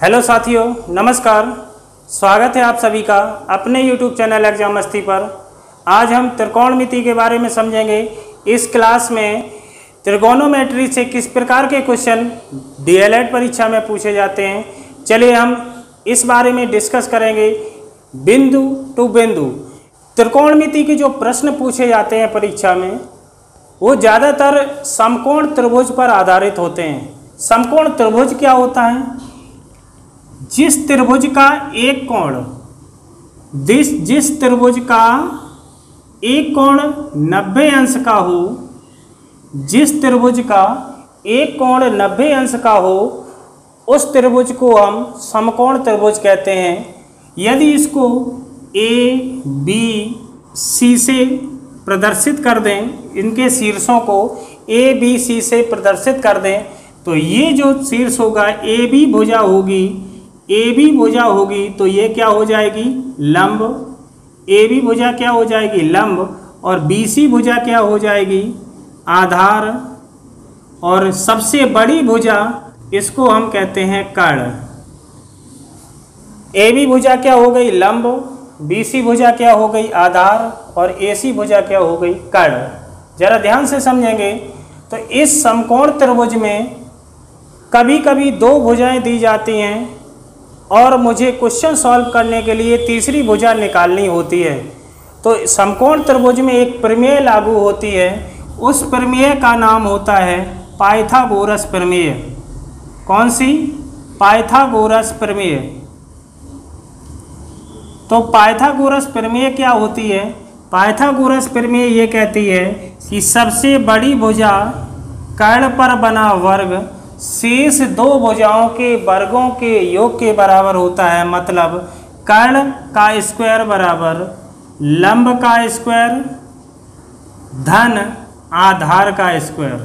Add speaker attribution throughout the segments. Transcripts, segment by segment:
Speaker 1: Hello साथियों, नमस्कार। स्वागत है आप सभी का अपने YouTube चैनल एग्जाम मस्ती पर। आज हम त्रिकोणमिति के बारे में समझेंगे। इस क्लास में त्रिकोणोमेट्री से किस प्रकार के क्वेश्चन डीएलएड परीक्षा में पूछे जाते हैं, चलिए हम इस बारे में डिस्कस करेंगे। बिंदु टू बिंदु त्रिकोणमिति के जो प्रश्न पूछे जाते हैं परीक्षा में, वो ज़्यादातर समकोण त्रिभुज पर आधारित होते हैं। समकोण त्रिभुज क्या होता है? जिस त्रिभुज का एक कोण जिस त्रिभुज का एक कोण 90 अंश का हो, जिस त्रिभुज का एक कोण 90 अंश का हो, उस त्रिभुज को हम समकोण त्रिभुज कहते हैं। यदि इसको ए बी सी से प्रदर्शित कर दें, इनके शीर्षों को ए बी सी से प्रदर्शित कर दें, तो ये जो शीर्ष होगा ए बी भुजा होगी, ए बी भुजा होगी तो ये क्या हो जाएगी? लंब। ए बी भुजा क्या हो जाएगी? लंब। और बी सी भुजा क्या हो जाएगी? आधार। और सबसे बड़ी भुजा इसको हम कहते हैं कर्ण। ए बी भुजा क्या हो गई? लंब। बी सी भुजा क्या हो गई? आधार। और ए सी भुजा क्या हो गई? कर्ण। जरा ध्यान से समझेंगे तो इस समकोण त्रिभुज में कभी कभी दो भुजाएं दी जाती हैं और मुझे क्वेश्चन सॉल्व करने के लिए तीसरी भुजा निकालनी होती है। तो समकोण त्रिभुज में एक प्रमेय लागू होती है। उस प्रमेय का नाम होता है पाइथागोरस प्रमेय। कौन सी? पाइथागोरस प्रमेय। तो पाइथागोरस प्रमेय क्या होती है? पाइथागोरस प्रमेय ये कहती है कि सबसे बड़ी भुजा कर्ण पर बना वर्ग शेष दो भुजाओं के वर्गों के योग के बराबर होता है। मतलब कर्ण का स्क्वायर बराबर लंब का स्क्वायर धन आधार का स्क्वायर।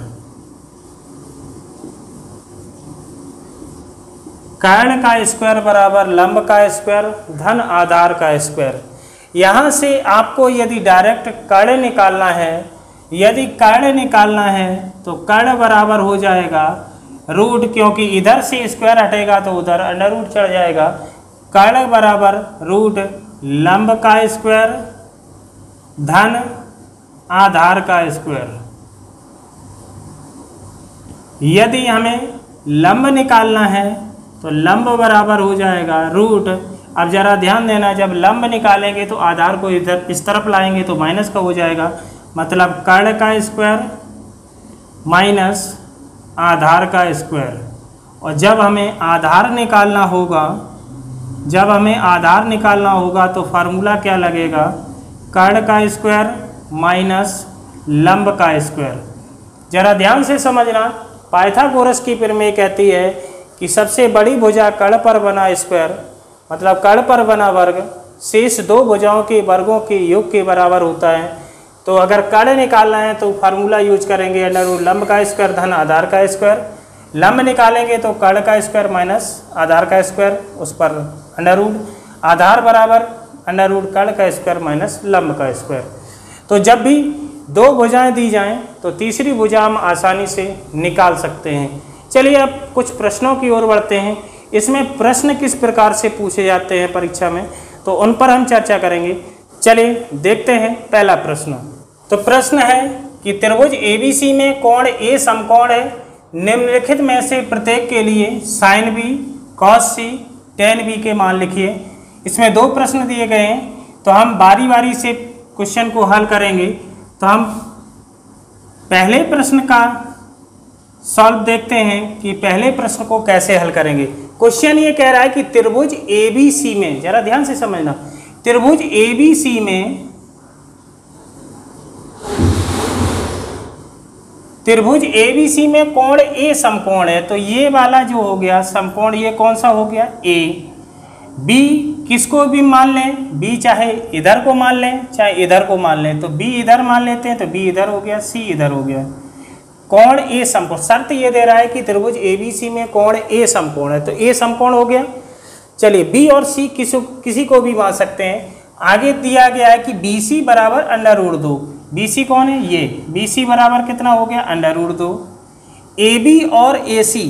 Speaker 1: कर्ण का स्क्वायर बराबर लंब का स्क्वायर धन आधार का स्क्वायर। यहाँ से आपको यदि डायरेक्ट कर्ण निकालना है, तो कर्ण बराबर हो जाएगा रूट, क्योंकि इधर से स्क्वायर हटेगा तो उधर अंडर रूट चढ़ जाएगा। कर्ण बराबर रूट लंब का स्क्वायर धन आधार का स्क्वायर। यदि हमें लंब निकालना है तो लंब बराबर हो जाएगा रूट। अब जरा ध्यान देना, जब लंब निकालेंगे तो आधार को इधर इस तरफ लाएंगे तो माइनस का हो जाएगा। मतलब कर्ण का स्क्वायर माइनस आधार का स्क्वायर। और जब हमें आधार निकालना होगा तो फार्मूला क्या लगेगा? कर्ण का स्क्वायर माइनस लंब का स्क्वायर। जरा ध्यान से समझना, पाइथागोरस की प्रमेय कहती है कि सबसे बड़ी भुजा कर्ण पर बना स्क्वायर, मतलब कर्ण पर बना वर्ग शेष दो भुजाओं के वर्गों के योग के बराबर होता है। तो अगर कर्ण निकालना है तो फार्मूला यूज करेंगे अंडर रूट लंब का स्क्वायर धन आधार का स्क्वायर। लंब निकालेंगे तो कर्ण का स्क्वायर माइनस आधार का स्क्वायर, उस पर अंडर रूट आधार बराबर अंडर रूट कर्ण का स्क्वायर माइनस लंब का स्क्वायर। तो जब भी दो भुजाएं दी जाएं तो तीसरी भुजा हम आसानी से निकाल सकते हैं। चलिए अब कुछ प्रश्नों की ओर बढ़ते हैं। इसमें प्रश्न किस प्रकार से पूछे जाते हैं परीक्षा में, तो उन पर हम चर्चा करेंगे। चलिए देखते हैं पहला प्रश्न। तो प्रश्न है कि त्रिभुज एबीसी में कोण ए समकोण है। निम्नलिखित में से प्रत्येक के लिए साइन बी कॉस सी टेन बी के मान लिखिए। इसमें दो प्रश्न दिए गए हैं, तो हम बारी बारी से क्वेश्चन को हल करेंगे। तो हम पहले प्रश्न का सॉल्व देखते हैं कि पहले प्रश्न को कैसे हल करेंगे। क्वेश्चन ये कह रहा है कि त्रिभुज एबीसी में, जरा ध्यान से समझना, त्रिभुज एबीसी में कोण ए समकोण है। तो ये वाला जो हो गया समकोण, ये कौन सा हो गया? ए। बी किसको भी मान लें, बी चाहे इधर को मान लें चाहे इधर को मान लें, तो बी इधर मान लेते हैं तो बी इधर हो गया, सी इधर हो गया। कोण ए समकोण, शर्त ये दे रहा है कि त्रिभुज एबीसी में कोण ए समकोण है, तो ए समकोण हो गया। चलिए बी और सी किसी को भी मान सकते हैं। आगे दिया गया है कि बी सी बराबर अंडर रूट 2। बी सी कौन है? ये बी सी बराबर कितना हो गया? Under root 2। ए बी और ए सी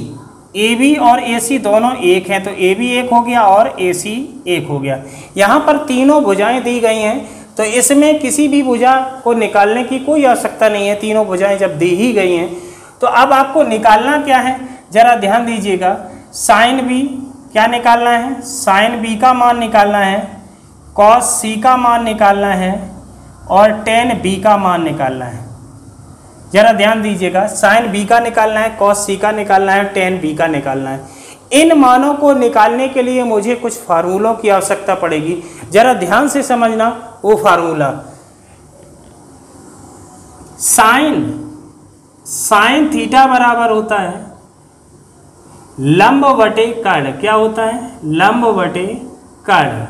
Speaker 1: AB और AC दोनों एक हैं, तो AB एक हो गया और AC एक हो गया। यहाँ पर तीनों भुजाएं दी गई हैं, तो इसमें किसी भी भुजा को निकालने की कोई आवश्यकता नहीं है, तीनों भुजाएं जब दी ही गई हैं। तो अब आपको निकालना क्या है, जरा ध्यान दीजिएगा। साइन B क्या निकालना है, साइन B का मान निकालना है, कॉस C का मान निकालना है और टेन B का मान निकालना है। जरा ध्यान दीजिएगा, साइन B का निकालना है, कॉस C का निकालना है, टेन B का निकालना है। इन मानों को निकालने के लिए मुझे कुछ फार्मूलों की आवश्यकता पड़ेगी, जरा ध्यान से समझना वो फार्मूला। साइन थीटा बराबर होता है लंब बटे कर्ण, क्या होता है, लंब बटे कर्ण।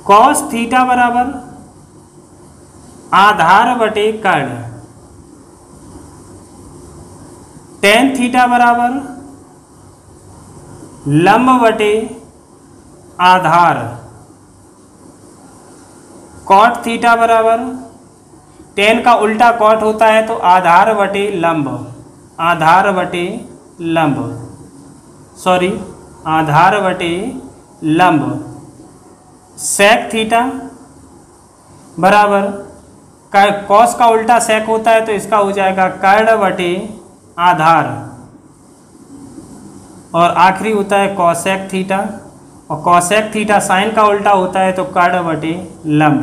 Speaker 1: कॉस थीटा बराबर आधार बटे कर्ण। टेन थीटा बराबर लंब बटे आधार। कॉट थीटा बराबर, टेन का उल्टा कॉट होता है तो आधार बटे लंब, आधार बटे लंब, सॉरी आधार बटे लंब। सेक थीटा बराबर, कॉस का उल्टा सेक होता है तो इसका हो जाएगा कर्ण बटे आधार। और आखिरी होता है कॉसेक थीटा, और कॉसेक थीटा साइन का उल्टा होता है तो कर्ण बटे लंब।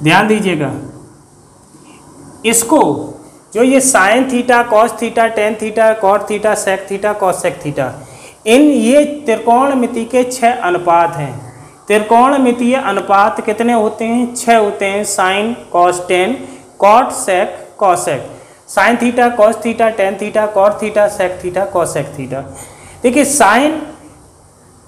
Speaker 1: ध्यान दीजिएगा, इसको जो ये sine theta, cos theta, tan theta, cot theta, sec theta, cosec theta, ये त्रिकोणमिति के 6 अनुपात हैं। त्रिकोणमितीय अनुपात कितने होते हैं, 6 होते हैं। Sine cos tan, cot sec cosec, sine theta, cos theta, tan theta, cot theta, sec theta, cosec theta. देखिए साइन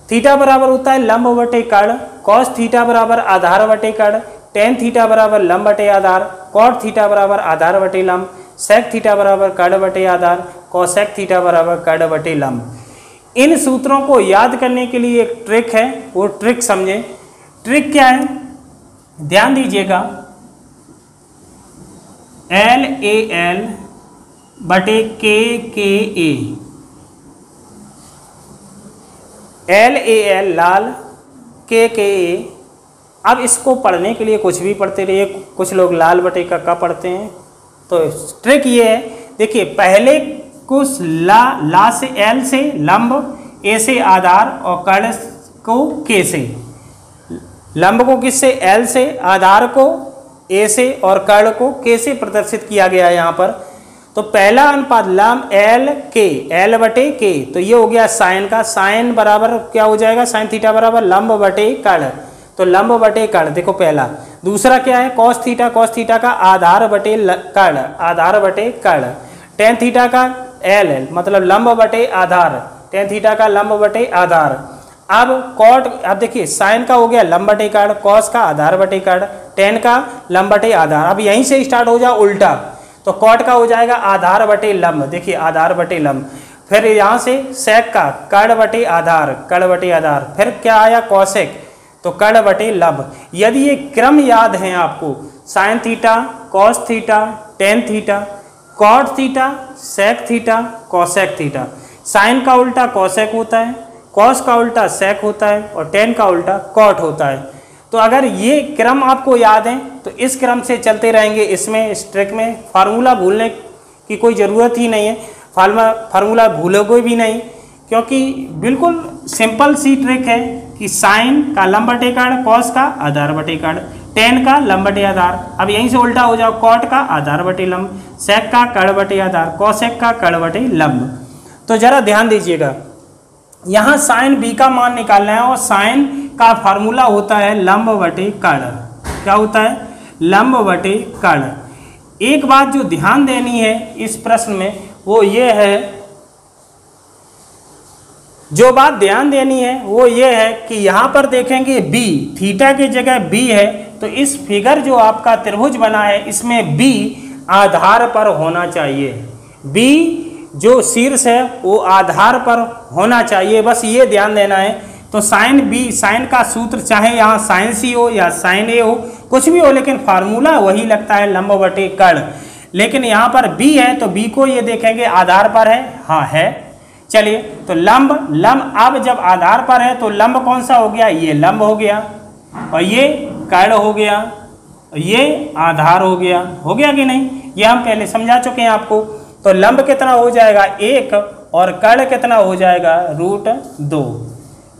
Speaker 1: थीटा बराबर होता है लंब बटे कर्ण, कॉस थीटा बराबर आधार बटे कर्ण, टेन थीटा बराबर लंब बटे आधार, कॉट थीटा बराबर आधार बटे लंब, सेक थीटा बराबर कर्ण बटे आधार, कॉसेक थीटा बराबर कर्ण बटे लंब। इन सूत्रों को याद करने के लिए एक ट्रिक है, वो ट्रिक समझें। ट्रिक क्या है, ध्यान दीजिएगा। LAL बटे KKA, LAL लाल, KKA। अब इसको पढ़ने के लिए कुछ भी पढ़ते रहिए, कुछ लोग लाल बटे का पढ़ते हैं। तो ट्रिक ये है, देखिए पहले कुछ ला से L से लंब, A से आधार और कर्ण को K से। लंब को किससे, L से, आधार को A से और कर्ण को K से प्रदर्शित किया गया है यहाँ पर। तो पहला अनुपात लंब L K, L बटे K, तो ये हो गया साइन का। साइन बराबर क्या हो जाएगा, साइन थीटा बराबर लंब बटे कर्ण, तो लंब बटे कर्ण, देखो पहला। दूसरा क्या है, कॉस थीटा का आधार बटे कर्ण, आधार बटे कर्ण। टेन थीटा का L मतलब लंब बटे आधार, टेन थीटा का लंब बटे आधार। अब कॉट, अब देखिए साइन का हो गया लंब बटे कर्ण, कॉस का आधार बटे कर्ण, टेन का लंब बटे आधार। अब यहीं से स्टार्ट हो जाए उल्टा, तो कॉट का हो जाएगा आधार बटे लंब, देखिए आधार बटे लंब। फिर यहाँ से सेक का कर्ण बटे आधार, कर्ण बटे आधार। फिर क्या आया कॉसेक, तो कर्ण बटे लंब। यदि ये क्रम याद है आपको, sine theta, cos theta, tan theta, cot theta, sec theta, cosec theta. Sine का उल्टा कॉसेक होता है, कॉस का उल्टा सेक होता है और टेन का उल्टा कॉट होता है। तो अगर ये क्रम आपको याद है तो इस क्रम से चलते रहेंगे। इसमें इस ट्रिक में फार्मूला भूलने की कोई ज़रूरत ही नहीं है, फार्मूला भूलोगे भी नहीं, क्योंकि बिल्कुल सिंपल सी ट्रिक है कि साइन का लंब बटे कर्ण, कॉस का आधार बटे कर्ण, टेन का लंब बटे आधार। अब यहीं से उल्टा हो जाओ, कॉट का आधार बटे लंब, सेक का कर्ण बटे आधार, कॉसेक का कर्ण बटे लंब। तो जरा ध्यान दीजिएगा, यहाँ साइन B का मान निकालना है और साइन का फार्मूला होता है लंब बटे कर्ण। क्या होता है, लंब बटे कर्ण। एक बात जो ध्यान देनी है इस प्रश्न में वो ये है, जो बात ध्यान देनी है वो ये है कि यहाँ पर देखेंगे B, थीटा की जगह B है, तो इस फिगर जो आपका त्रिभुज बना है इसमें B आधार पर होना चाहिए। B जो शीर्ष है वो आधार पर होना चाहिए, बस ये ध्यान देना है। तो साइन B, साइन का सूत्र चाहे यहाँ साइन C हो या साइन A हो, कुछ भी हो, लेकिन फार्मूला वही लगता है लंब बटे कर्ण। लेकिन यहाँ पर b है तो b को ये देखेंगे आधार पर है, हाँ है। चलिए तो लंब लंब अब जब आधार पर है तो लंब कौन सा हो गया, ये लंब हो गया और ये कर्ण हो गया, ये आधार हो गया कि नहीं, ये हम पहले समझा चुके हैं आपको। तो लंब कितना हो जाएगा 1 और कर्ण कितना हो जाएगा √2।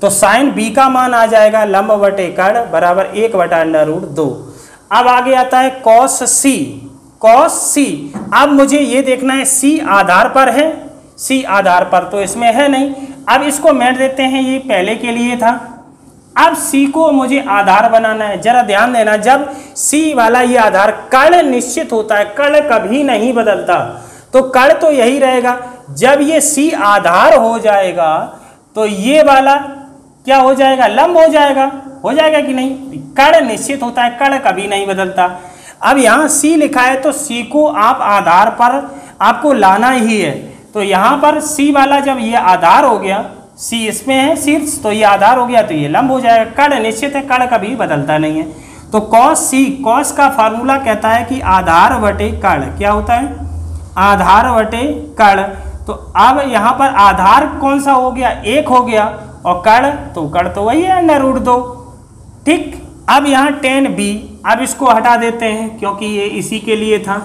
Speaker 1: तो साइन b का मान आ जाएगा लंब बटे कर्ण बराबर 1/√2। अब आगे आता है कॉस c। अब मुझे ये देखना है c आधार पर है, c आधार पर तो इसमें है नहीं। अब इसको मेट देते हैं, ये पहले के लिए था। अब c को मुझे आधार बनाना है। जरा ध्यान देना, जब c वाला ये आधार कर्ण निश्चित होता है, कर्ण कभी नहीं बदलता, तो कर्ण तो यही रहेगा। जब ये c आधार हो जाएगा तो ये वाला क्या हो जाएगा, लंब हो जाएगा कि नहीं। कर्ण निश्चित होता है, कर्ण कभी नहीं बदलता। अब यहाँ c लिखा है तो c को आप आधार पर आपको लाना ही है। तो यहाँ पर c वाला जब ये आधार हो गया, c इसमें है शीर्ष, तो ये आधार हो गया तो ये लंब हो जाएगा। कर्ण निश्चित है, कर्ण कभी बदलता नहीं है। तो कॉस c, कॉस का फार्मूला कहता है कि आधार बटे कर्ण, क्या होता है, आधार बटे कर्ण। तो अब यहाँ पर आधार कौन सा हो गया, 1 हो गया, और कर्ण तो वही है √2। ठीक। अब यहाँ tan b, अब इसको हटा देते हैं क्योंकि ये इसी के लिए था।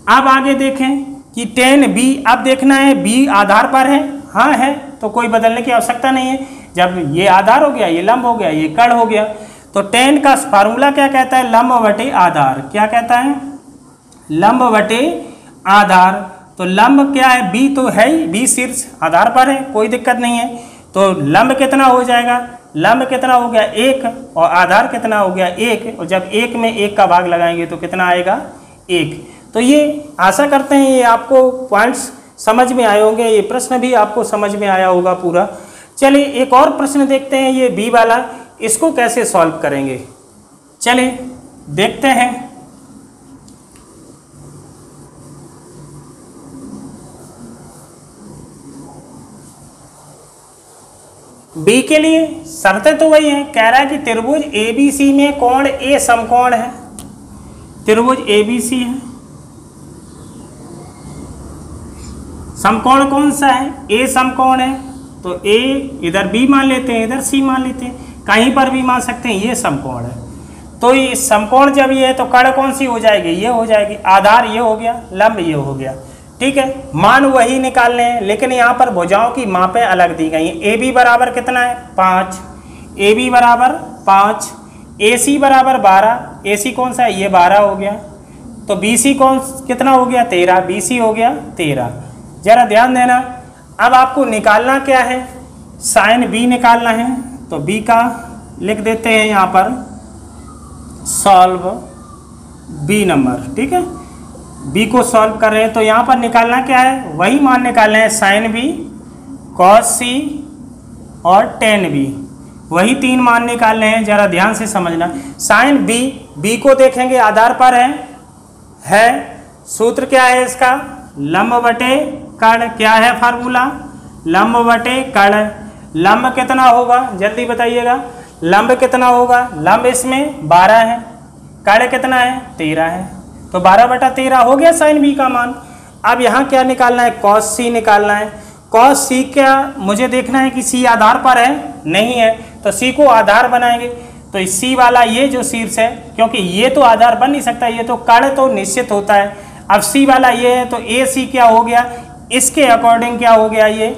Speaker 1: अब आगे देखें कि tan b, अब देखना है b आधार पर है, हाँ है, तो कोई बदलने की आवश्यकता नहीं है। जब ये आधार हो गया, ये लंब हो गया, ये कर्ण हो गया। तो tan का फार्मूला क्या कहता है, लंब बटे आधार। क्या कहता है, लंब बटे आधार। तो लंब क्या है, b तो है ही, b शीर्ष आधार पर है, कोई दिक्कत नहीं है। तो लंब कितना हो जाएगा, लंब कितना हो गया 1 और आधार कितना हो गया 1, और जब 1 में 1 का भाग लगाएंगे तो कितना आएगा 1। तो ये आशा करते हैं ये आपको पॉइंट्स समझ में आए होंगे, ये प्रश्न भी आपको समझ में आया होगा पूरा। चलिए एक और प्रश्न देखते हैं, ये b वाला, इसको कैसे सॉल्व करेंगे, चलिए देखते हैं। b के लिए शर्तें तो वही हैं, कह रहा है कि त्रिभुज ABC में कोण A समकोण है, त्रिभुज ABC है, समकोण कौन सा है, A समकोण है। तो A इधर B मान लेते हैं, इधर C मान लेते हैं, कहीं पर भी मान सकते हैं, ये समकोण है। तो ये समकोण जब ये है तो कर्ण कौन सी हो जाएगी, ये हो जाएगी। आधार ये हो गया, लंब ये हो गया, ठीक है। मान वही निकालने हैं, लेकिन यहाँ पर भुजाओं की मापें अलग दी गई हैं। AB बराबर कितना है 5, AB बराबर 5, AC बराबर 12, AC कौन सा है, ये 12 हो गया। तो BC कितना हो गया 13, BC हो गया 13। जरा ध्यान देना, अब आपको निकालना क्या है, साइन B निकालना है। तो B का लिख देते हैं यहाँ पर सॉल्व B नंबर, ठीक है। b को सॉल्व कर रहे हैं तो यहाँ पर निकालना क्या है, वही मान निकालना है, साइन b, कॉस c और tan b, वही 3 मान निकालने हैं। जरा ध्यान से समझना, साइन b को देखेंगे आधार पर है। सूत्र क्या है इसका, लंब बटे कर्ण। क्या है फार्मूला, लंब बटे कर्ण। लंब कितना होगा जल्दी बताइएगा, लंब कितना होगा, लंब इसमें 12 है, कर्ण कितना है 13 है, तो 12/13 हो गया साइन b का मान। अब यहाँ क्या निकालना है, कॉस c निकालना है। कॉस c क्या मुझे देखना है कि c आधार पर है, नहीं है, तो c को आधार बनाएंगे। तो c वाला ये जो शीर्ष है, क्योंकि ये तो आधार बन नहीं सकता, ये तो कर्ण तो निश्चित होता है। अब c वाला ये है तो AC क्या हो गया, इसके अकॉर्डिंग क्या हो गया, ये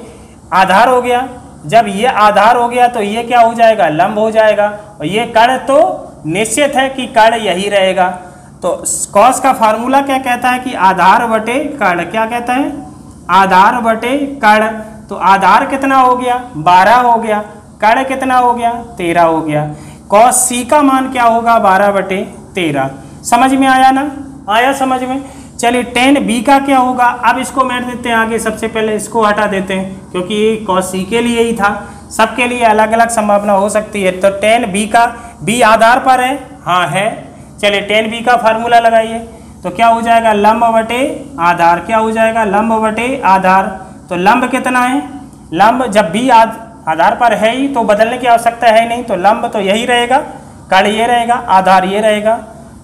Speaker 1: आधार हो गया। जब ये आधार हो गया तो ये क्या हो जाएगा, लंब हो जाएगा। और ये कर्ण तो निश्चित है कि कर्ण यही रहेगा। तो कॉस का फार्मूला क्या कहता है कि आधार बटे कर्ण, क्या कहता है, आधार बटे कर्ण। तो आधार कितना हो गया 12 हो गया, कर्ण कितना हो गया 13 हो गया। कॉस c का मान क्या होगा 12/13। समझ में आया ना, आया समझ में। चलिए tan b का क्या होगा, अब इसको मेट देते हैं आगे। सबसे पहले इसको हटा देते हैं क्योंकि ये कॉस c के लिए ही था, सबके लिए अलग अलग संभावना हो सकती है। तो tan b का, b आधार पर है, हाँ है। चलिए tan b का फार्मूला लगाइए, तो क्या हो जाएगा, लंब बटे आधार। क्या हो जाएगा, लंब बटे आधार। तो लंब कितना है, लंब जब b आधार पर है ही तो बदलने की आवश्यकता है नहीं, तो लंब तो यही रहेगा, कर्ण ये रहेगा, आधार ये रहेगा।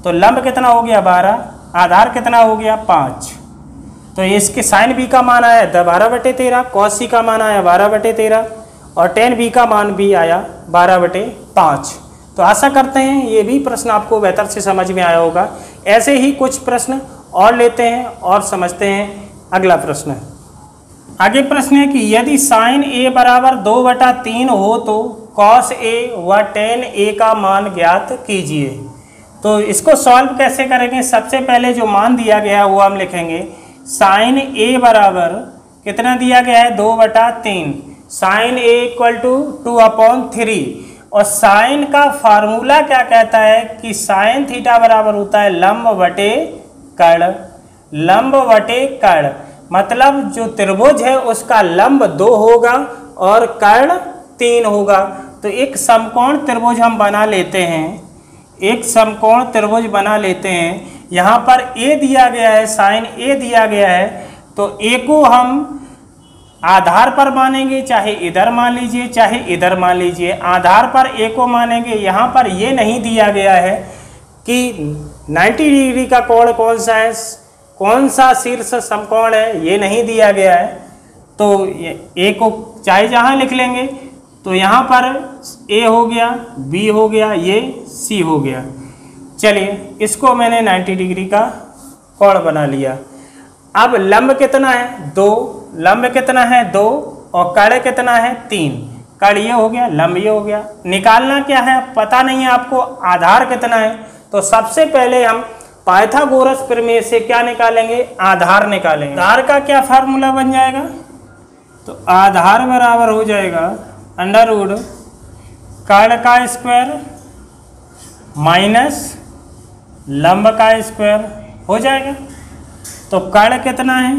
Speaker 1: तो लंब कितना हो गया 12 आधार कितना हो गया 5। तो इसके साइन बी का मान आया 12/13, कॉस सी का मान आया 12/13 और टेन बी का मान भी आया 12/5। तो आशा करते हैं ये भी प्रश्न आपको बेहतर से समझ में आया होगा। ऐसे ही कुछ प्रश्न और लेते हैं और समझते हैं अगला प्रश्न। आगे प्रश्न है कि यदि साइन ए बराबर 2/3 हो तो कॉस ए व टेन ए का मान ज्ञात कीजिए। तो इसको सॉल्व कैसे करेंगे? सबसे पहले जो मान दिया गया है वो हम लिखेंगे। साइन ए बराबर कितना दिया गया है 2/3, साइन ए इक्वल टू 2/3 और साइन का फार्मूला क्या कहता है कि साइन थीटा बराबर होता है लंब बटे कर्ण। लंब बटे कर्ण मतलब जो त्रिभुज है उसका लंब 2 होगा और कर्ण 3 होगा। तो एक समकोण त्रिभुज हम बना लेते हैं, एक समकोण त्रिभुज बना लेते हैं। यहाँ पर ए दिया गया है, साइन ए दिया गया है, तो ए को हम आधार पर मानेंगे, चाहे इधर मान लीजिए चाहे इधर मान लीजिए। आधार पर ए को मानेंगे। यहाँ पर ये नहीं दिया गया है कि 90 डिग्री का कोण कौन सा है, कौन सा शीर्ष समकोण है, ये नहीं दिया गया है। तो ए को चाहे जहाँ लिख लेंगे। तो यहाँ पर ए हो गया, बी हो गया, ये सी हो गया। चलिए इसको मैंने 90 डिग्री का कोण बना लिया। अब लंब कितना है 2, लंब कितना है 2 और कर्ण कितना है 3। कर्ण ये हो गया, लंब ये हो गया। निकालना क्या है पता नहीं है आपको, आधार कितना है। तो सबसे पहले हम पाइथागोरस प्रमेय से क्या निकालेंगे? आधार निकालेंगे। आधार का क्या फार्मूला बन जाएगा? तो आधार बराबर हो जाएगा √ कर्ण का स्क्वायर माइनस लंब का स्क्वायर हो जाएगा। तो कर्ण कितना है?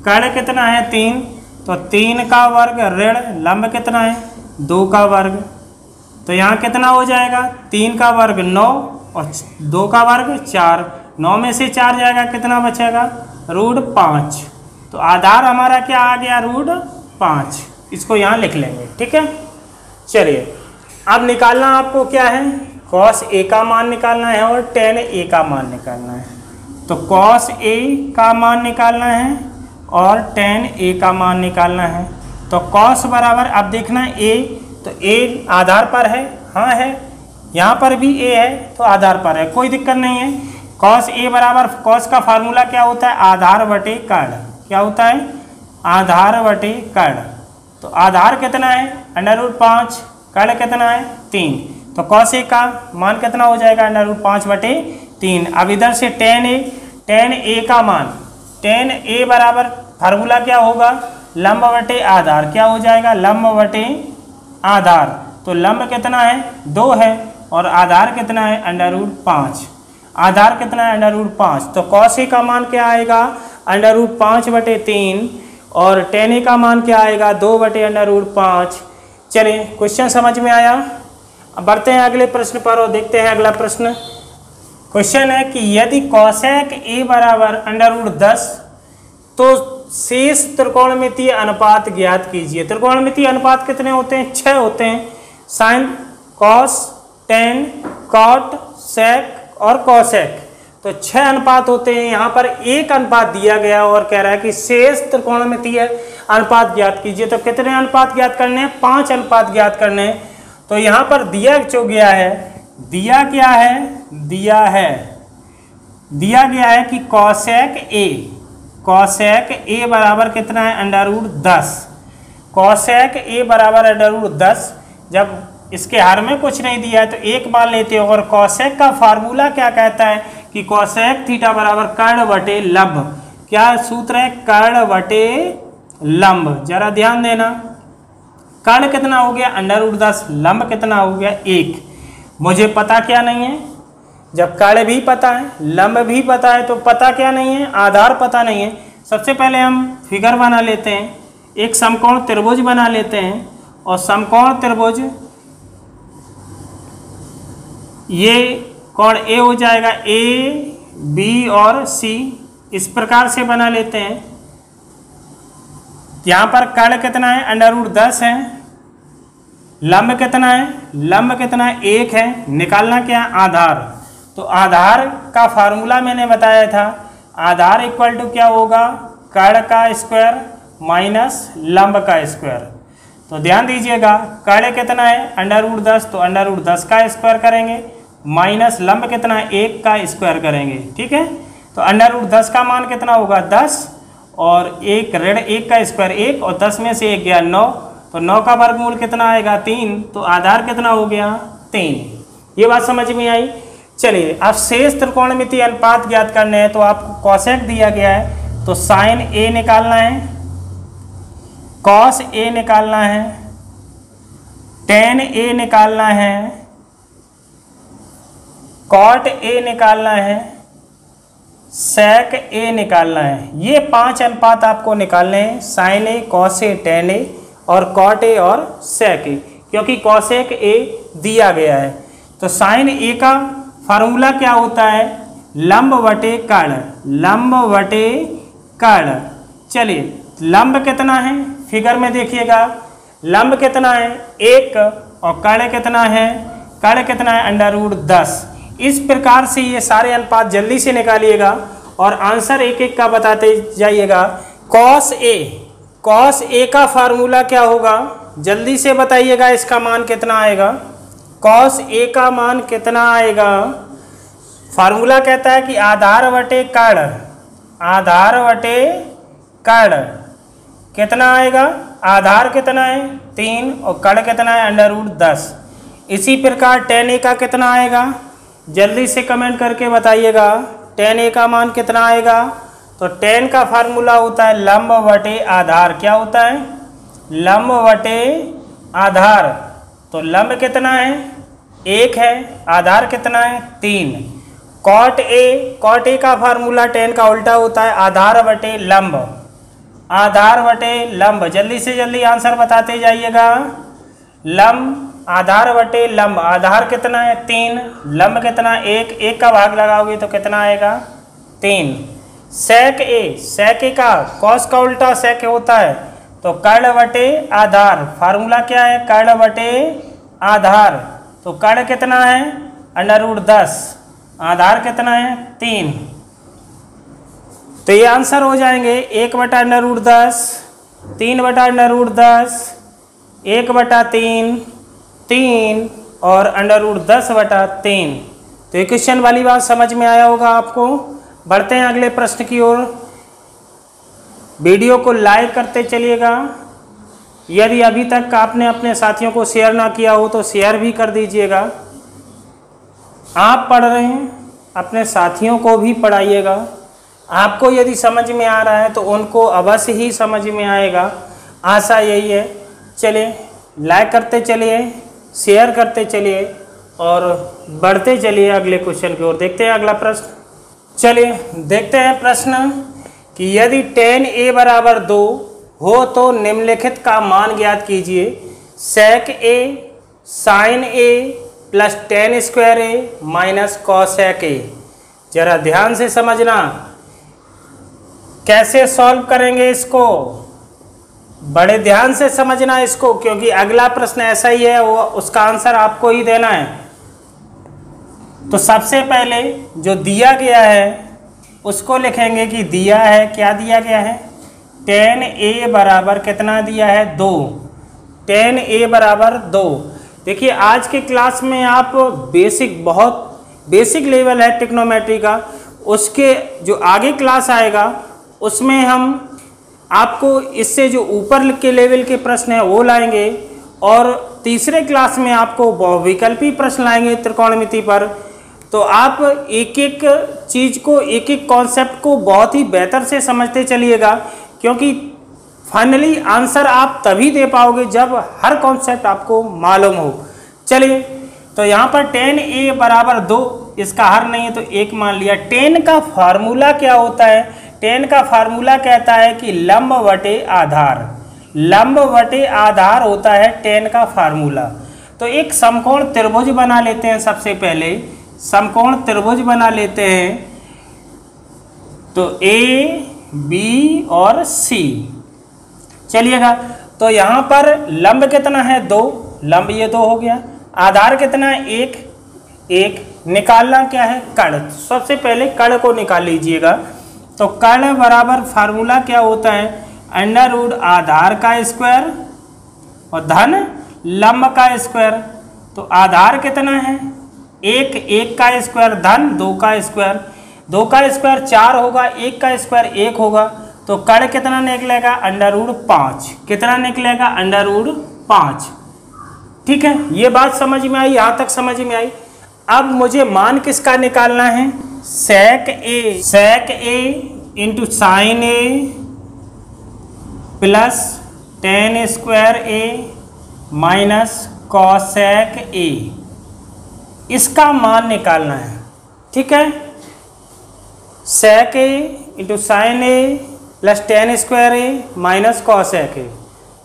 Speaker 1: कर्ण कितना है 3, तो 3 का वर्ग ऋण लंब कितना है 2 का वर्ग। तो यहाँ कितना हो जाएगा? 3 का वर्ग 9 और 2 का वर्ग 4। 9 में से 4 जाएगा, कितना बचेगा? √5। तो आधार हमारा क्या आ गया? √5। इसको यहाँ लिख लेंगे, ठीक है। चलिए अब निकालना आपको क्या है? कॉस ए का मान निकालना है और टेन ए का मान निकालना है। तो कॉस ए का मान निकालना है और टेन ए का मान निकालना है। तो कॉस बराबर, अब देखना ए, तो ए आधार पर है, हाँ है, यहाँ पर भी ए है तो आधार पर है, कोई दिक्कत नहीं है। कॉस ए बराबर, कॉस का फार्मूला क्या होता है? आधार बटे कर्ण। क्या होता है? आधार बटे कर्ण। तो आधार कितना है? √5, कर्ण कितना है 3। तो कॉस ए का मान कितना हो जाएगा? √5/3। अब इधर से टेन ए का मान, टेन ए बराबर फार्मूला क्या होगा? लंब बटे आधार। क्या हो जाएगा? लंब बटे आधार। तो लंब कितना है 2 है और आधार कितना है √5। आधार कितना है √5। तो कॉस ए का मान क्या आएगा? √5/3 और टेन ए का मान क्या आएगा? 2/√5। चलिए क्वेश्चन समझ में आया। अब बढ़ते हैं अगले प्रश्न पर और देखते हैं अगला प्रश्न। क्वेश्चन है कि यदि कॉसेक ए बराबर √10 तो शेष त्रिकोणमितीय अनुपात ज्ञात कीजिए। त्रिकोणमितीय अनुपात कितने होते हैं? 6 होते हैं। साइन, कॉस, टेन, कॉट, सेक और कॉसेक, तो 6 अनुपात होते हैं। यहाँ पर एक अनुपात दिया गया और कह रहा है कि शेष त्रिकोणमितीय अनुपात ज्ञात कीजिए। तो कितने अनुपात ज्ञात करने हैं? 5 अनुपात ज्ञात करने हैं। तो यहाँ पर दिया जो गया है, दिया क्या है? दिया गया है कि कॉसेक ए बराबर कितना है? √10। कॉसेक ए बराबर √10। जब इसके हर में कुछ नहीं दिया है तो एक मान लेते हो। और कॉसेक का फार्मूला क्या कहता है कि कॉसेक थीटा बराबर कर्ण बटे लंब। क्या सूत्र है? कर्ण बटे लंब। जरा ध्यान देना, कर्ण कितना हो गया? √10, लंब कितना हो गया? 1। मुझे पता क्या नहीं है? जब कर्ण भी पता है, लंब भी पता है, तो पता क्या नहीं है? आधार पता नहीं है। सबसे पहले हम फिगर बना लेते हैं, एक समकोण त्रिभुज बना लेते हैं। और समकोण त्रिभुज, ये कोण ए हो जाएगा, ए, बी और सी, इस प्रकार से बना लेते हैं। यहाँ पर कर्ण कितना है? √10 है। लंब कितना है? लंब कितना है? 1 है। निकालना क्या है? आधार। तो आधार का फार्मूला मैंने बताया था, आधार इक्वल टू क्या होगा, कर्ण का स्क्वायर माइनस लंब का स्क्वायर। तो ध्यान दीजिएगा, कर्ण कितना है √10, तो √10 का स्क्वायर करेंगे, माइनस लंब कितना है 1 का स्क्वायर करेंगे। ठीक है, तो √10 का मान कितना होगा 10, और 1 का स्क्वायर 1, और 10 में से 1 गया 9, तो 9 का वर्गमूल कितना आएगा 3, तो आधार कितना हो गया 3। ये बात समझ में आई। चलिए अब शेष त्रिकोणमितीय अनुपात ज्ञात करने हैं, तो आपको कोसेक दिया गया है, तो साइन ए निकालना है, कॉस ए निकालना है, टेन ए निकालना है, कॉट ए निकालना है, सेक ए निकालना है। ये 5 अनुपात आपको निकालने हैं, sign A, cos A, ten ए और कॉट ए और सेक ए, क्योंकि कॉसेक ए दिया गया है। तो साइन ए का फार्मूला क्या होता है, लंब बटे कर्ण, लंब बटे कर्ण। चलिए लंब कितना है, फिगर में देखिएगा, लंब कितना है 1, और कर्ण कितना है, कर्ण कितना है √10। इस प्रकार से ये सारे अनुपात जल्दी से निकालिएगा और आंसर एक एक का बताते जाइएगा। कॉस ए का फार्मूला क्या होगा, जल्दी से बताइएगा, इसका मान कितना आएगा, कॉस ए का मान कितना आएगा। फार्मूला कहता है कि आधार बटे कर्ण, आधार बटे कर्ण कितना आएगा, आधार कितना है 3 और कर्ण कितना है √10। इसी प्रकार टेन ए का कितना आएगा, जल्दी से कमेंट करके बताइएगा, टेन ए का मान कितना आएगा। तो टेन का फार्मूला होता है लंब बटे आधार, क्या होता है, लंब बटे आधार। तो लंब कितना है 1 है, आधार कितना है 3। कॉट ए का फार्मूला टेन का उल्टा होता है आधार बटे लंब, आधार बटे लंब। जल्दी से जल्दी आंसर बताते जाइएगा, लंब आधार बटे लंब, आधार कितना है 3, लंब कितना है 1 का भाग लगाओगे तो कितना आएगा 3। सेक ए का कॉस का उल्टा सेक होता है, तो कर्ण बटे आधार, फार्मूला क्या है कर्ण बटे आधार। तो कर्ण कितना है √10, आधार कितना है 3। तो ये आंसर हो जाएंगे 1/√10, 3/√10, 1/3, 3 और √10/3। तो ये क्वेश्चन वाली बात समझ में आया होगा आपको। बढ़ते हैं अगले प्रश्न की ओर। वीडियो को लाइक करते चलिएगा, यदि अभी तक आपने अपने साथियों को शेयर ना किया हो तो शेयर भी कर दीजिएगा। आप पढ़ रहे हैं, अपने साथियों को भी पढ़ाइएगा। आपको यदि समझ में आ रहा है तो उनको अवश्य ही समझ में आएगा, आशा यही है। चलिए लाइक करते चलिए, शेयर करते चलिए और बढ़ते चलिए अगले क्वेश्चन की ओर। देखते हैं अगला प्रश्न। चलिए देखते हैं प्रश्न कि यदि tan a = 2 हो तो निम्नलिखित का मान ज्ञात कीजिए। sec a sin a plus tan square a minus cosec a। जरा ध्यान से समझना, कैसे सॉल्व करेंगे इसको, बड़े ध्यान से समझना इसको, क्योंकि अगला प्रश्न ऐसा ही है, वो उसका आंसर आपको ही देना है। तो सबसे पहले जो दिया गया है उसको लिखेंगे कि दिया है, क्या दिया गया है, tan a बराबर कितना दिया है 2, tan a बराबर 2। देखिए आज के क्लास में आप बहुत बेसिक लेवल है ट्रिग्नोमेट्री का, उसके जो आगे क्लास आएगा उसमें हम आपको इससे जो ऊपर के लेवल के प्रश्न हैं वो लाएंगे, और तीसरे क्लास में आपको बहुविकल्पी प्रश्न लाएंगे त्रिकोणमिति पर। तो आप एक एक चीज़ को, एक एक कॉन्सेप्ट को बहुत ही बेहतर से समझते चलिएगा, क्योंकि फाइनली आंसर आप तभी दे पाओगे जब हर कॉन्सेप्ट आपको मालूम हो। चलिए तो यहाँ पर tan a बराबर 2, इसका हर नहीं है तो 1 मान लिया। tan का फार्मूला क्या होता है, tan का फार्मूला कहता है कि लंब बटे आधार, लंब बटे आधार होता है tan का फार्मूला। तो एक समकोण त्रिभुज बना लेते हैं, सबसे पहले समकोण त्रिभुज बना लेते हैं। तो A B और C, चलिएगा तो यहाँ पर लंब कितना है 2, लंब ये 2 हो गया, आधार कितना है 1, निकालना क्या है, कर्ण। सबसे पहले कर्ण को निकाल लीजिएगा। तो कर्ण बराबर फार्मूला क्या होता है, अंडर रूट आधार का स्क्वायर और धन लंब का स्क्वायर। तो आधार कितना है, एक, एक का स्क्वायर धन दो का स्क्वायर, दो का स्क्वायर 4 होगा, एक का स्क्वायर 1 होगा। तो कर्ण कितना निकलेगा, अंडर रूट 5। कितना निकलेगा, अंडर रूट 5। ठीक है, ये बात समझ में आई, यहाँ तक समझ में आई। अब मुझे मान किसका निकालना है, sec A into sine A plus ten square A minus cosec A, इसका मान निकालना है। ठीक है, sec A into sine A plus ten square A minus cosec A.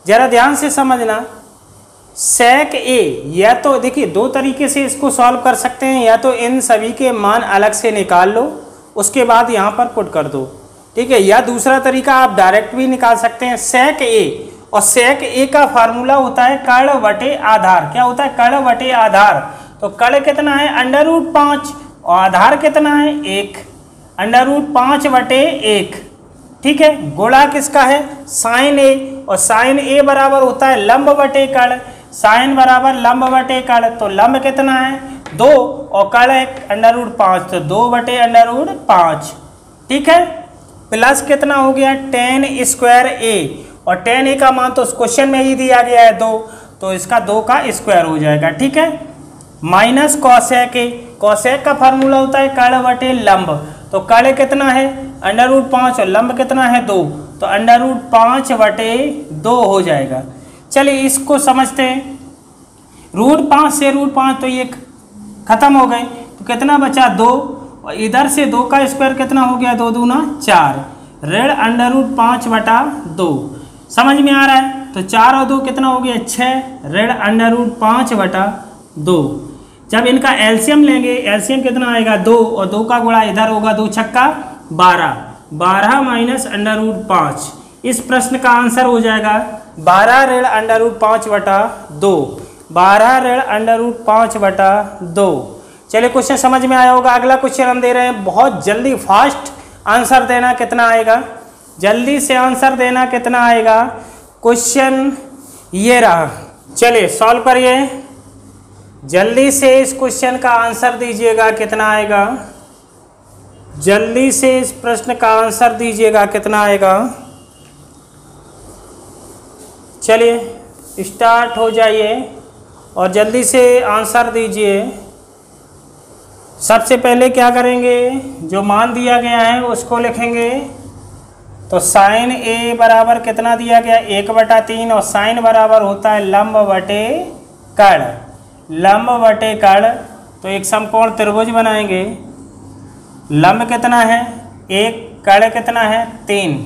Speaker 1: जरा ध्यान से समझना, सेक ए, या तो देखिए दो तरीके से इसको सॉल्व कर सकते हैं, या तो इन सभी के मान अलग से निकाल लो, उसके बाद यहाँ पर पुट कर दो। ठीक है, या दूसरा तरीका आप डायरेक्ट भी निकाल सकते हैं। सेक ए, और सेक ए का फार्मूला होता है कर्ण बटे आधार। क्या होता है, कर्ण बटे आधार। तो कर्ण कितना है, अंडर रूट 5, और आधार कितना है, 1, अंडर रूट 5 बटे 1। ठीक है, गुणा किसका है, साइन ए, और साइन ए बराबर होता है लंब बटे कर्ण। साइन बराबर लंब बटे कर्ण, तो लंब कितना है 2 और कर्ण है अंडर रूट 5, तो 2 बटे अंडर रूट 5। ठीक है, प्लस कितना हो गया, टेन स्क्वायर ए, और टेन ए का मान तो क्वेश्चन में ही दिया गया है 2, तो इसका 2 का स्क्वायर हो जाएगा। ठीक है, माइनस कॉसेक ए, कॉसेक का फार्मूला होता है कर्ण बटे लंब। तो कर्ण कितना है अंडर रूट 5 और लंब कितना है 2, तो अंडर रूट 5 बटे 2 हो जाएगा। चलिए इसको समझते हैं। रूट 5 से रूट 5 तो ये खत्म हो गए, तो कितना बचा 2, और इधर से 2 का स्क्वायर कितना हो गया, 2 दूना 4, ऋण अंडर रूट 5 बटा 2। समझ में आ रहा है, तो 4 और 2 कितना हो गया 6, ऋण अंडर रूट 5 बटा 2। जब इनका एलसीएम लेंगे, एलसीएम कितना आएगा 2, और 2 का गुणा इधर होगा, 2 छक्का 12, 12 माइनस अंडर रूट 5। इस प्रश्न का आंसर हो जाएगा 12 ऋण अंडर रूट 5 बटा 2, 12 ऋण अंडर रूट 5 बटा 2। चलिए क्वेश्चन समझ में आया होगा। अगला क्वेश्चन हम दे रहे हैं, बहुत जल्दी फास्ट आंसर देना, कितना आएगा, जल्दी से आंसर देना कितना आएगा। क्वेश्चन ये रहा, चलिए सॉल्व करिए, जल्दी से इस क्वेश्चन का आंसर दीजिएगा, कितना आएगा, जल्दी से इस प्रश्न का आंसर दीजिएगा, कितना आएगा। चलिए स्टार्ट हो जाइए और जल्दी से आंसर दीजिए। सबसे पहले क्या करेंगे, जो मान दिया गया है उसको लिखेंगे। तो साइन ए बराबर कितना दिया गया 1/3, और साइन बराबर होता है लंब बटे कर्ण, लंब बटे कर्ण। तो एक समकोण त्रिभुज बनाएंगे, लंब कितना है 1, कर्ण कितना है 3।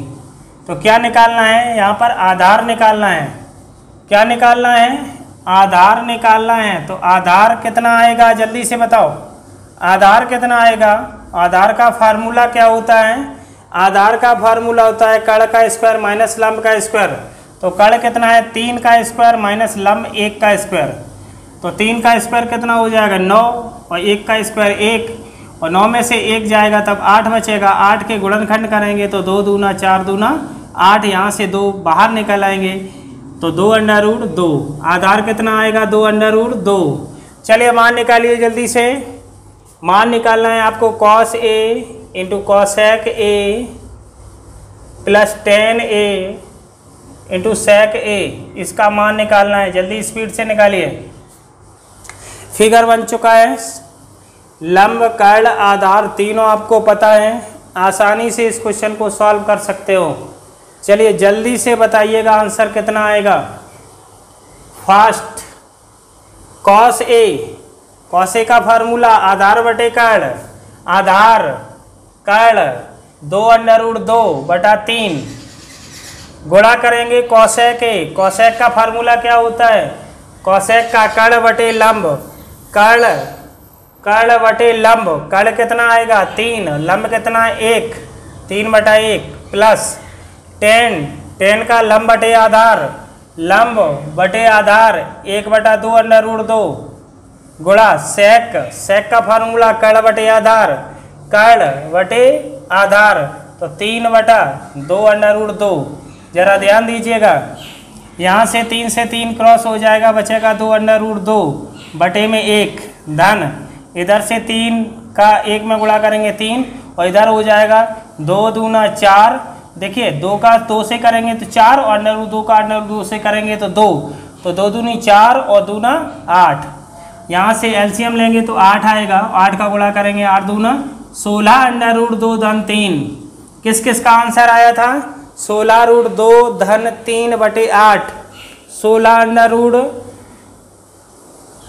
Speaker 1: तो क्या निकालना है, यहाँ पर आधार निकालना है। क्या निकालना है, आधार निकालना है। तो आधार कितना आएगा, जल्दी से बताओ, आधार कितना आएगा। आधार का फार्मूला क्या होता है, आधार का फार्मूला होता है कर्ण का स्क्वायर माइनस लंब का स्क्वायर। तो कर्ण कितना है 3 का स्क्वायर माइनस लंब 1 का स्क्वायर। तो 3 का स्क्वायर कितना हो जाएगा 9, और 1 का स्क्वायर 1, और 9 में से 1 जाएगा तब 8 बचेगा। 8 के गुणनखंड करेंगे तो 2 दूना 4 दूना 8, यहाँ से 2 बाहर निकल आएंगे, तो 2 अंडर रूट 2। आधार कितना आएगा 2 अंडर रूट 2। चलिए मान निकालिए जल्दी से। मान निकालना है आपको cos A into cosec A plus ten A into sec A, इसका मान निकालना है। जल्दी स्पीड से निकालिए। फिगर बन चुका है, लंब कर्ण आधार तीनों आपको पता है, आसानी से इस क्वेश्चन को सॉल्व कर सकते हो। चलिए जल्दी से बताइएगा आंसर कितना आएगा fast. Cos A, cos A का फार्मूला आधार बटे कर्ण, आधार कर्ण 2 अंडर रूट 2 बटा 3, गुणा करेंगे कॉसेक ए। कॉसेक का फार्मूला क्या होता है, कॉसेक का कर्ण बटे लंब, कर्ण कर्ण बटे लंब, कर्ण कितना आएगा 3, लंब कितना है 1, 3 बटा 1 प्लस टेन, टेन का लंब बटे आधार, लंब बटे आधार 1/2 अंडर रूट 2, गुणा सेक, सेक का फार्मूला कर्ण बटे आधार, कर्ण बटे आधार, तो 3/2 अंडर रूट 2। जरा ध्यान दीजिएगा, यहाँ से 3 क्रॉस हो जाएगा, बचेगा 2 अंडर रूट 2 बटे में 1 धन, इधर से 3 का 1 में गुणा करेंगे 3, और इधर हो जाएगा 2 दूना 4। देखिए 2 का 2 से करेंगे तो 4, और अंडर रूट 2 का अंडर रूट 2 से करेंगे तो 2, तो 2 दूनी 4 और दूना 8। यहाँ से एलसीएम लेंगे तो 8 आएगा, 8 का गुणा करेंगे 8 दूना 16 अंडर रूट 2 धन 3। किस किस का आंसर आया था? 16 रूट 2 धन 3 बटे 8, 16 अंडर रूट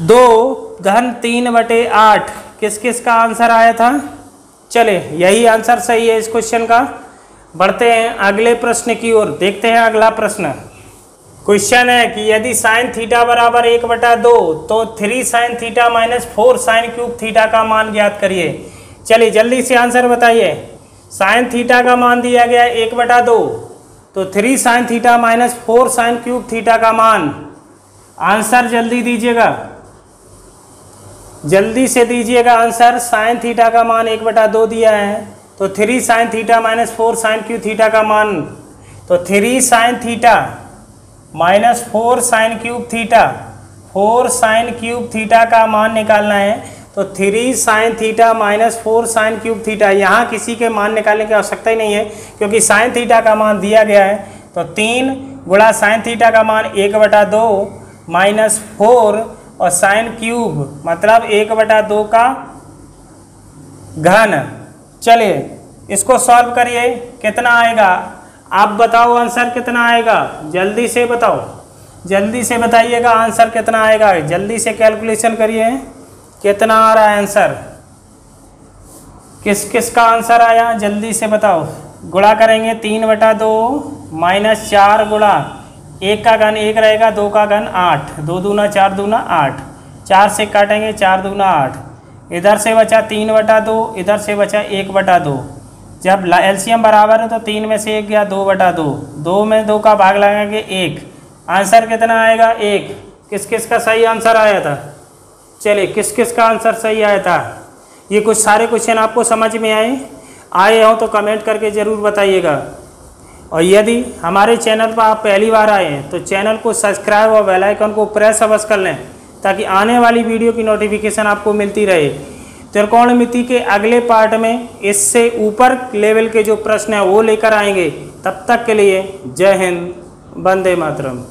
Speaker 1: 2 धन 3 बटे 8 किस किस का आंसर आया था? चले यही आंसर सही है इस क्वेश्चन का। बढ़ते हैं अगले प्रश्न की ओर, देखते हैं अगला प्रश्न। क्वेश्चन है कि यदि साइन थीटा बराबर 1/2 तो 3 sine theta minus 4 sine cube theta का मान ज्ञात करिए। चलिए जल्दी से आंसर बताइए। साइन थीटा का मान दिया गया है 1/2, तो 3 sine theta minus 4 sine cube theta का मान, आंसर जल्दी दीजिएगा, जल्दी से दीजिएगा आंसर। साइन थीटा का मान 1/2 दिया है, तो 3 sine theta minus 4 sine cube theta का मान, तो 3 sine theta minus 4 sine cube theta, 4 sine cube theta का मान निकालना है। तो 3 sine theta minus 4 sine cube theta, यहाँ किसी के मान निकालने की आवश्यकता ही नहीं है क्योंकि साइन थीटा का मान दिया गया है। तो 3 गुणा साइन थीटा का मान 1/2 माइनस 4 और साइन क्यूब मतलब 1/2 का घन। चलिए इसको सॉल्व करिए, कितना आएगा आप बताओ, आंसर कितना आएगा जल्दी से बताओ, जल्दी से बताइएगा आंसर कितना आएगा, जल्दी से कैलकुलेशन करिए कितना आ रहा है आंसर, किस किस का आंसर आया जल्दी से बताओ। गुणा करेंगे 3/2 माइनस 4 गुणा 1 का घन 1 रहेगा, 2 का घन 8, 2 दूना 4 दूना 8, 4 से काटेंगे 4 दूना 8, इधर से बचा 3/2, इधर से बचा 1/2। जब एलसीएम बराबर है तो 3 में से 1 गया 2/2, 2 में 2 का भाग लगाएंगे 1, आंसर कितना आएगा 1। किस किस का सही आंसर आया था? चलिए किस किस का आंसर सही आया था? ये कुछ सारे क्वेश्चन आपको समझ में आए हो तो कमेंट करके ज़रूर बताइएगा। और यदि हमारे चैनल पर आप पहली बार आए हैं तो चैनल को सब्सक्राइब और बेल आइकन को प्रेस अवश्य कर लें ताकि आने वाली वीडियो की नोटिफिकेशन आपको मिलती रहे। त्रिकोणमिति के अगले पार्ट में इससे ऊपर लेवल के जो प्रश्न हैं वो लेकर आएंगे। तब तक के लिए जय हिंद, वंदे मातरम।